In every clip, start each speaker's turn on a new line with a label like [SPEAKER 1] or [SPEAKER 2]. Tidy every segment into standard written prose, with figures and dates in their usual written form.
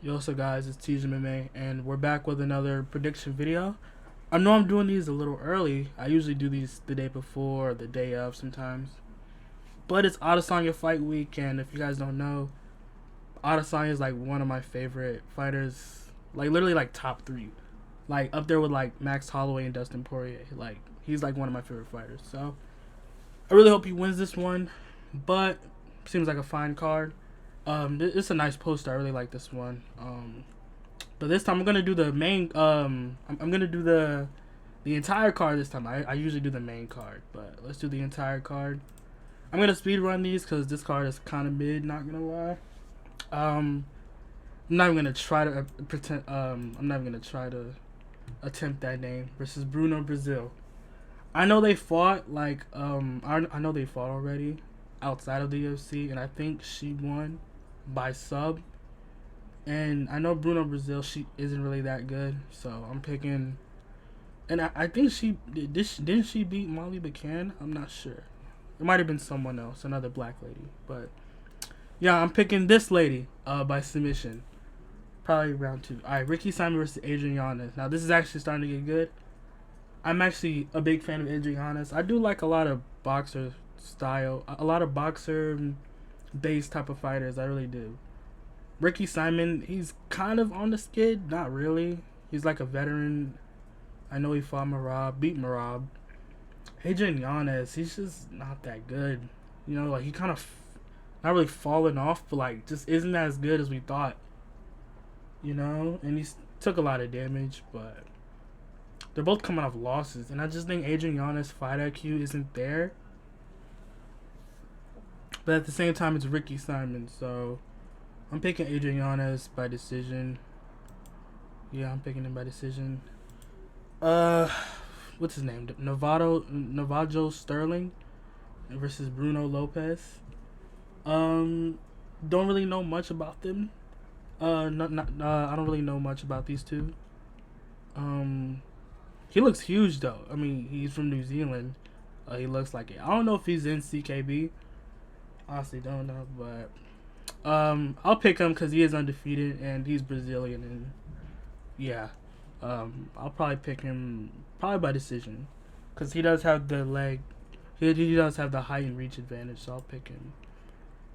[SPEAKER 1] Yo, what's up guys, it's TJMMA and we're back with another prediction video. I know I'm doing these a little early. I usually do these the day before or the day of sometimes. But it's Adesanya fight week, and if you guys don't know, Adesanya is like one of my favorite fighters. Like literally like top 3. Like up there with like Max Holloway and Dustin Poirier. Like he's like one of my favorite fighters. So I really hope he wins this one. But seems like a fine card. It's a nice poster. I really like this one. But this time I'm gonna do the main. I'm gonna do the entire card this time. I usually do the main card, but let's do the entire card. I'm gonna speed run these because this card is kind of mid. Not gonna lie. I'm not even gonna try to pretend. I'm not even gonna try to attempt that name. Versus Bruno Brazil. I know they fought like I know they fought already outside of the UFC, and I think she won by sub. And I know Bruno Brazil, she isn't really that good, so I'm picking. And I think she didn't she beat Molly McCann? I'm not sure. It might have been someone else, another black lady. But yeah, I'm picking this lady by submission. Probably round 2. All right, Ricky Simon versus Adrian Yanez. Now this is actually starting to get good. I'm actually a big fan of Adrian Yanez. I do like a lot of boxer style, a lot of boxer based type of fighters. I really do. Ricky Simon, he's kind of on the skid, not really. He's like a veteran. I know he fought Marab, beat Marab. Adrian Yanez, he's just not that good. You know, like he kind of not really falling off, but like just isn't as good as we thought. You know, and he took a lot of damage, but they're both coming off losses, and I just think Adrian Yanez fight IQ isn't there. But at the same time, it's Ricky Simon, so I'm picking Adrian Yanez by decision. Yeah, I'm picking him by decision. What's his name? Navajo Sterling versus Bruno Lopez. Don't really know much about them. I don't really know much about these two. He looks huge though. I mean, he's from New Zealand. He looks like it. I don't know if he's in CKB. Honestly, don't know, but I'll pick him because he is undefeated and he's Brazilian, and yeah, I'll probably pick him probably by decision because he does have the leg. He does have the height and reach advantage, so I'll pick him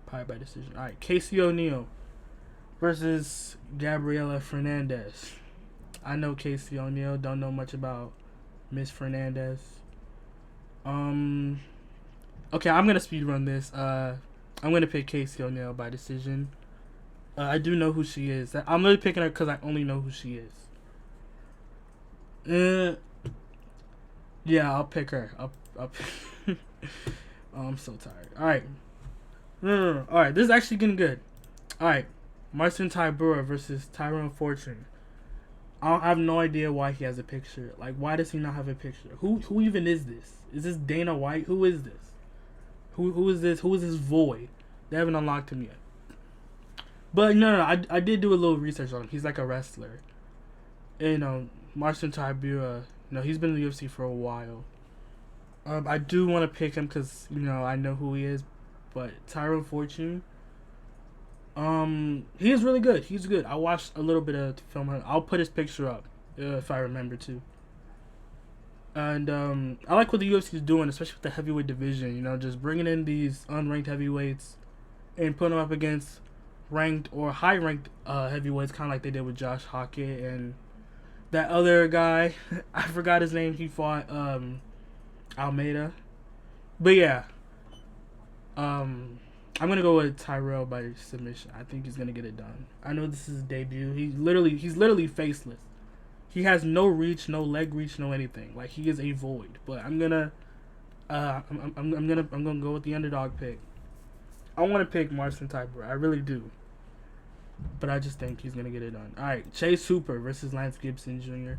[SPEAKER 1] probably by decision. All right, Casey O'Neill versus Gabriela Fernandez. I know Casey O'Neill. Don't know much about Miss Fernandez. Okay, I'm gonna speed run this. I'm gonna pick Casey O'Neill by decision. I do know who she is. I'm really picking her because I only know who she is. Yeah, I'll pick her. I'll oh, I'm so tired. All right. No. All right, this is actually getting good. All right, Marcin Tybura versus Tyrone Fortune. I have no idea why he has a picture. Like, why does he not have a picture? Who even is this? Is this Dana White? Who is this? Who is this? Who is this void? They haven't unlocked him yet. But no, I did do a little research on him. He's like a wrestler. And, Marcin Tybura, he's been in the UFC for a while. I do want to pick him because, I know who he is. But Tyrone Fortune, he is really good. He's good. I watched a little bit of the film. I'll put his picture up if I remember to. And I like what the UFC is doing, especially with the heavyweight division. Just bringing in these unranked heavyweights and putting them up against ranked or high-ranked heavyweights, kind of like they did with Josh Hockett and that other guy. I forgot his name. He fought Almeida. But yeah, I'm gonna go with Tyrell by submission. I think he's gonna get it done. I know this is his debut. He's literally faceless. He has no reach, no leg reach, no anything. Like, he is a void. But I'm gonna go with the underdog pick. I want to pick Marcin Tybura. I really do. But I just think he's gonna get it done. All right, Chase Hooper versus Lance Gibson Jr.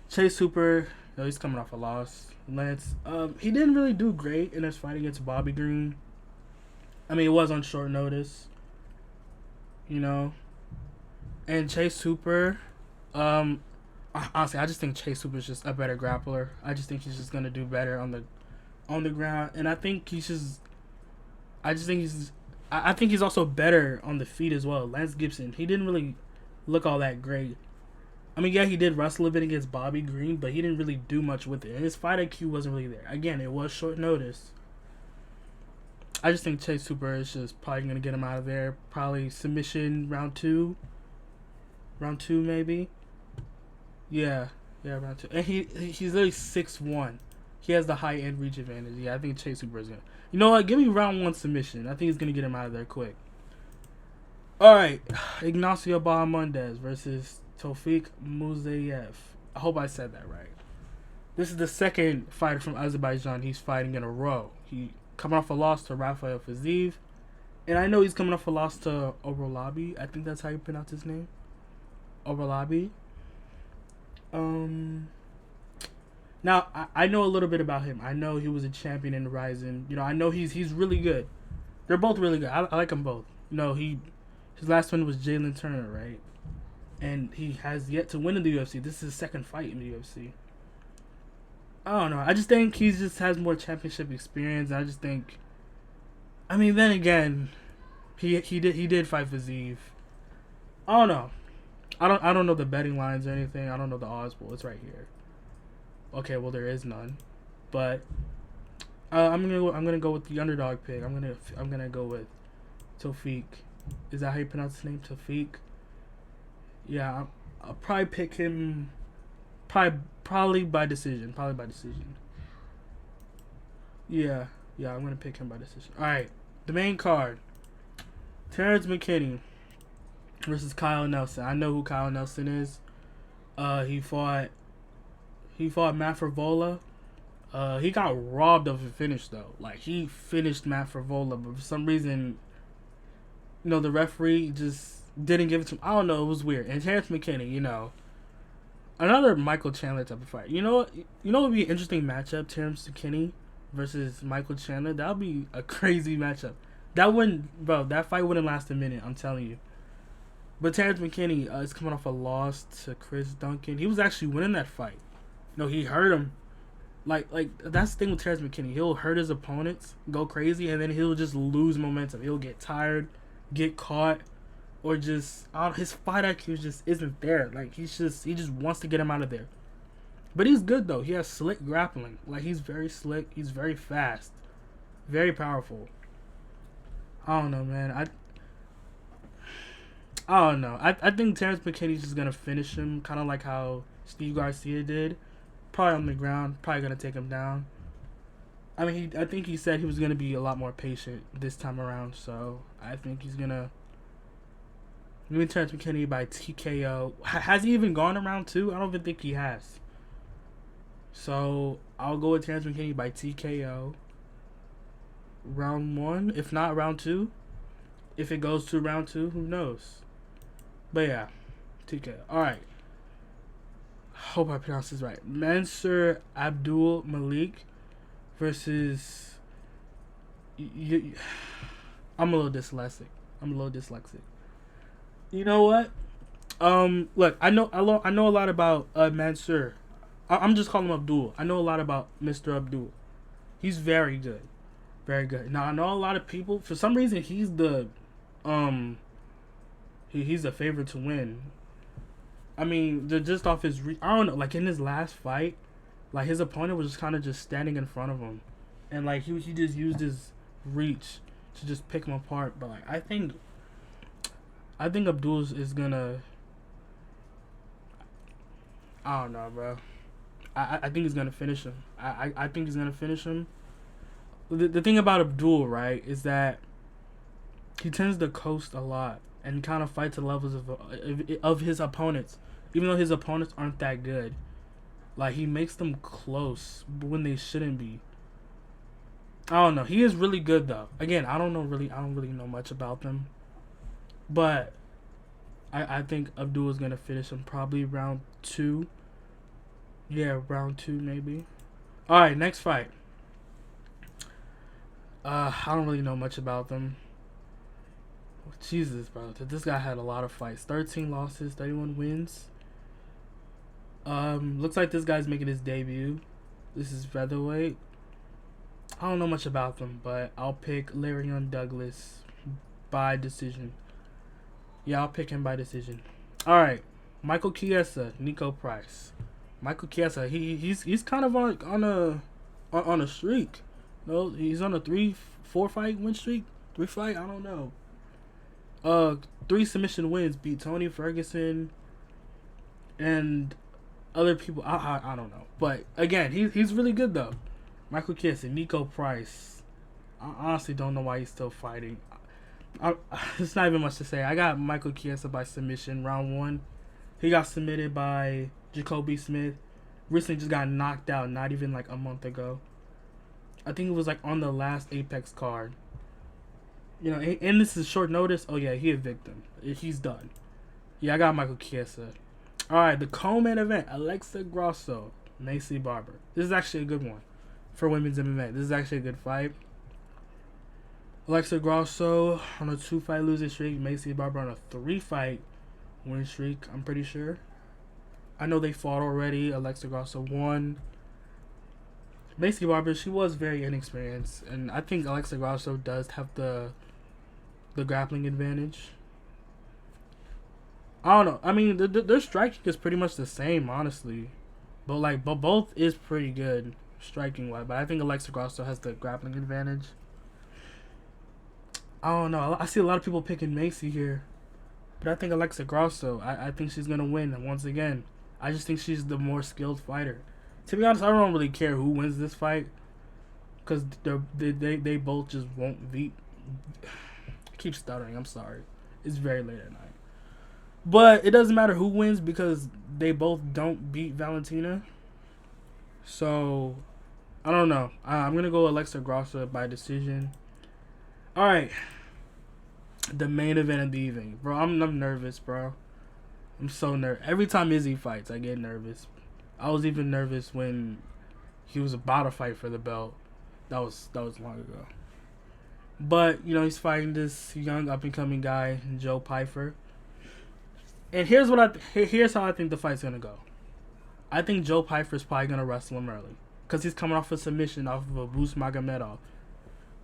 [SPEAKER 1] Chase Hooper, he's coming off a loss. Lance, he didn't really do great in his fight against Bobby Green. I mean, it was on short notice. And Chase Hooper, honestly, I just think Chase Hooper is just a better grappler. I just think he's just gonna do better on the ground, and I think I think he's also better on the feet as well. Lance Gibson, he didn't really look all that great. I mean, yeah, he did wrestle a bit against Bobby Green, but he didn't really do much with it. And his fight IQ wasn't really there. Again, it was short notice. I just think Chase Hooper is just probably going to get him out of there. Probably submission round 2. Round 2, maybe. Yeah, round 2. And he's literally 6'1". He has the high end reach advantage. Yeah, I think Chase Hooper is going to. You know what? Give me round 1 submission. I think he's going to get him out of there quick. Alright. Ignacio Bahamondes versus Tofik Musayev. I hope I said that right. This is the second fighter from Azerbaijan he's fighting in a row. He coming off a loss to Rafael Fiziev. And I know he's coming off a loss to Orolabi. I think that's how you pronounce his name. Orolabi. Now, I know a little bit about him. I know he was a champion in the Ryzen. You know, I know he's really good. They're both really good. I like them both. You know, his last one was Jalen Turner, right? And he has yet to win in the UFC. This is his second fight in the UFC. I don't know. I just think he just has more championship experience. I just think, I mean, then again, he did fight Fiziev. I don't know. I don't know the betting lines or anything. I don't know the odds. Well, it's right here. Okay, well there is none, but I'm gonna go with the underdog pick. I'm gonna go with Tofik. Is that how you pronounce his name? Tofik. Yeah, I'll probably pick him. Probably by decision. Yeah, I'm gonna pick him by decision. All right, the main card: Terrence McKinney versus Kyle Nelson. I know who Kyle Nelson is. He fought Matt Favola. He got robbed of a finish though. Like he finished Matt Favola, but for some reason, you know, the referee just didn't give it to him. I don't know. It was weird. And Terrence McKinney, you know, another Michael Chandler type of fight. You know what would be an interesting matchup? Terrence McKinney versus Michael Chandler. That would be a crazy matchup. That fight wouldn't last a minute. I'm telling you. But Terrence McKinney is coming off a loss to Chris Duncan. He was actually winning that fight. You know, he hurt him. Like that's the thing with Terrence McKinney. He'll hurt his opponents, go crazy, and then he'll just lose momentum. He'll get tired, get caught, or just his fight IQ just isn't there. Like he just wants to get him out of there. But he's good though. He has slick grappling. Like he's very slick. He's very fast, very powerful. I don't know, man. I don't know. I think Terrence McKinney's just gonna finish him, kind of like how Steve Garcia did. Probably on the ground. Probably gonna take him down. I mean, I think he said he was gonna be a lot more patient this time around. So I think he's gonna. Maybe Terrence McKinney by TKO. Has he even gone to round 2? I don't even think he has. So I'll go with Terrence McKinney by TKO. Round 1, if not round 2. If it goes to round 2, who knows? But yeah, TKO. All right. Hope I pronounced this right. Mansour Abdul Malik versus. I'm a little dyslexic. You know what? Look, I know a lot about Mansour. I'm just calling him Abdul. I know a lot about Mr. Abdul. He's very good, very good. Now I know a lot of people. For some reason, he's the he's the favorite to win. I mean, just off his I don't know. Like in his last fight, like his opponent was just kind of just standing in front of him, and like he just used his reach to just pick him apart. But like I think Abdul is gonna. I don't know, bro. I think he's gonna finish him. I think he's gonna finish him. The thing about Abdul, right, is that he tends to coast a lot and kind of fight to the levels of his opponents, even though his opponents aren't that good. Like he makes them close when they shouldn't be. I don't know. He is really good though. Again, I don't really know much about them, but I think Abdul is gonna finish him probably round 2. Yeah, round 2 maybe. All right, next fight. I don't really know much about them. Jesus, bro. This guy had a lot of fights. 13 losses, 31 wins. Looks like this guy's making his debut. This is featherweight. I don't know much about them, but I'll pick Larion Douglas by decision. Yeah, I'll pick him by decision. All right, Michael Chiesa, Nico Price. Michael Chiesa, he's kind of on a streak. No, he's on a 4 fight win streak. 3 fight, I don't know. 3 submission wins, beat Tony Ferguson and other people. I don't know, but again, he's really good though. Michael Chiesa, Nico Price. I honestly don't know why he's still fighting. It's not even much to say. I got Michael Chiesa by submission, round 1. He got submitted by Jacoby Smith. Recently just got knocked out, not even like a month ago. I think it was like on the last Apex card. You know, and this is short notice. Oh yeah, he a victim. He's done. Yeah, I got Michael Chiesa. Alright, the co-main event, Alexa Grasso, Macy Barber. This is actually a good one for women's MMA. This is actually a good fight. Alexa Grasso on a 2-fight losing streak. Macy Barber on a 3-fight win streak, I'm pretty sure. I know they fought already. Alexa Grasso won. Macy Barber, she was very inexperienced, and I think Alexa Grasso does have the grappling advantage. I don't know. I mean, their striking is pretty much the same, honestly. But both is pretty good striking wise. But I think Alexa Grasso has the grappling advantage. I don't know. I see a lot of people picking Macy here. But I think Alexa Grasso, I think she's going to win. And once again, I just think she's the more skilled fighter. To be honest, I don't really care who wins this fight. Because they both just won't beat. I keep stuttering. I'm sorry. It's very late at night. But it doesn't matter who wins because they both don't beat Valentina. So, I don't know. I'm going to go Alexa Grasso by decision. Alright. The main event of the evening. Bro, I'm nervous, bro. I'm so nervous. Every time Izzy fights, I get nervous. I was even nervous when he was about to fight for the belt. That was long ago. But, you know, he's fighting this young up-and-coming guy, Joe Pyfer. And here's how I think the fight's going to go. I think Joe Pyfer's probably going to wrestle him early. Because he's coming off a submission off of a Abus Magomedov.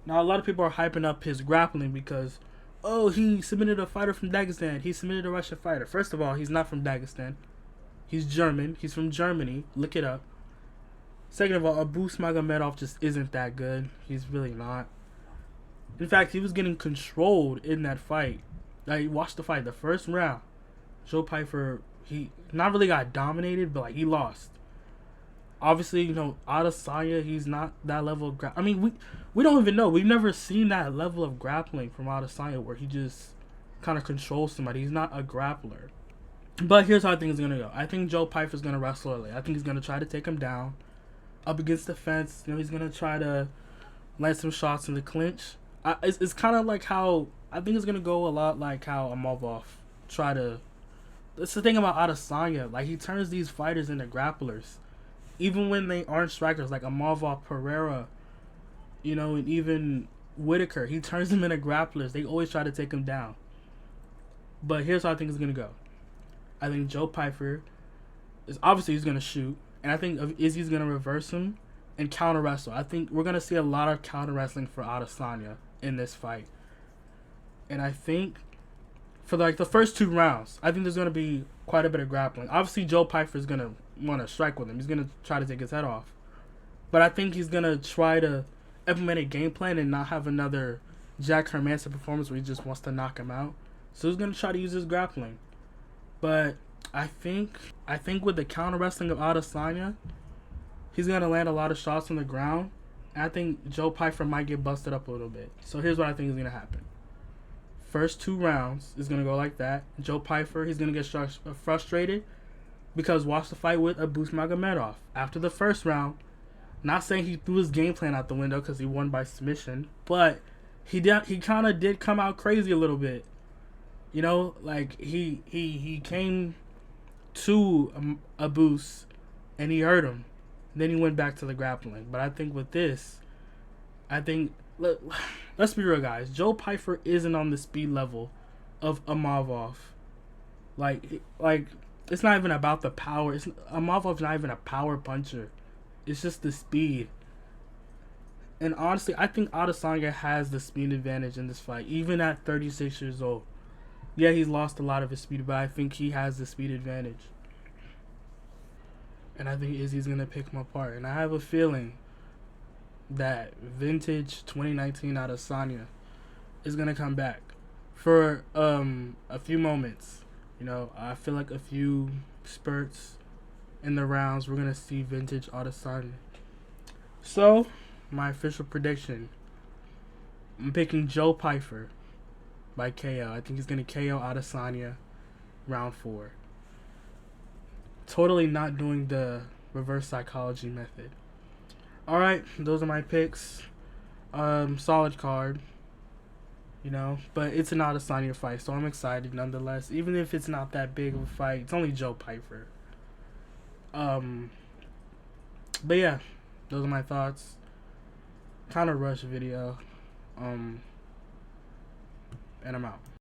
[SPEAKER 1] Now, a lot of people are hyping up his grappling because, oh, he submitted a fighter from Dagestan. He submitted a Russian fighter. First of all, he's not from Dagestan. He's German. He's from Germany. Look it up. Second of all, Abus Magomedov just isn't that good. He's really not. In fact, he was getting controlled in that fight. Like, watch the fight. The first round, Joe Pyfer, he not really got dominated, but like he lost. Obviously, you know, Adesanya, he's not that level of I mean, we don't even know. We've never seen that level of grappling from Adesanya where he just kind of controls somebody. He's not a grappler. But here's how I think it's going to go. I think Joe Pyfer's going to wrestle early. I think he's going to try to take him down up against the fence. You know, he's going to try to land some shots in the clinch. It's kind of like how, I think it's going to go a lot like how Amavov try to. That's the thing about Adesanya. Like, he turns these fighters into grapplers. Even when they aren't strikers, like Amavov, Pereira, you know, and even Whitaker. He turns them into grapplers. They always try to take him down. But here's how I think it's going to go. I think Joe Pyfer is obviously he's going to shoot. And I think Izzy's going to reverse him and counter wrestle. I think we're going to see a lot of counter wrestling for Adesanya in this fight. And I think for like the first 2 rounds, I think there's going to be quite a bit of grappling. Obviously, Joe Pyfer is going to want to strike with him. He's going to try to take his head off. But I think he's going to try to implement a game plan and not have another Jack Hermanson performance where he just wants to knock him out. So he's going to try to use his grappling. But I think with the counter wrestling of Adesanya, he's going to land a lot of shots on the ground. And I think Joe Pyfer might get busted up a little bit. So here's what I think is going to happen. First 2 rounds is going to go like that. Joe Pyfer, he's going to get frustrated because watch the fight with Abus Magomedov. After the first round, not saying he threw his game plan out the window because he won by submission, but he kind of did come out crazy a little bit. You know, like he came to Abus and he hurt him. Then he went back to the grappling. But I think with this, let's be real, guys. Joe Pyfer isn't on the speed level of Amavov. Like it's not even about the power. Amavov's not even a power puncher. It's just the speed. And honestly, I think Adesanya has the speed advantage in this fight, even at 36 years old. Yeah, he's lost a lot of his speed, but I think he has the speed advantage. And I think Izzy's going to pick him apart. And I have a feeling that vintage 2019 Adesanya is going to come back for a few moments. You know, I feel like a few spurts in the rounds, we're going to see vintage Adesanya. So, my official prediction, I'm picking Joe Pyfer by KO. I think he's going to KO Adesanya round 4. Totally not doing the reverse psychology method. Alright, those are my picks. Solid card. You know, but it's an Adesanya fight, so I'm excited nonetheless. Even if it's not that big of a fight, it's only Joe Pyfer. But yeah, those are my thoughts. Kind of rush video. And I'm out.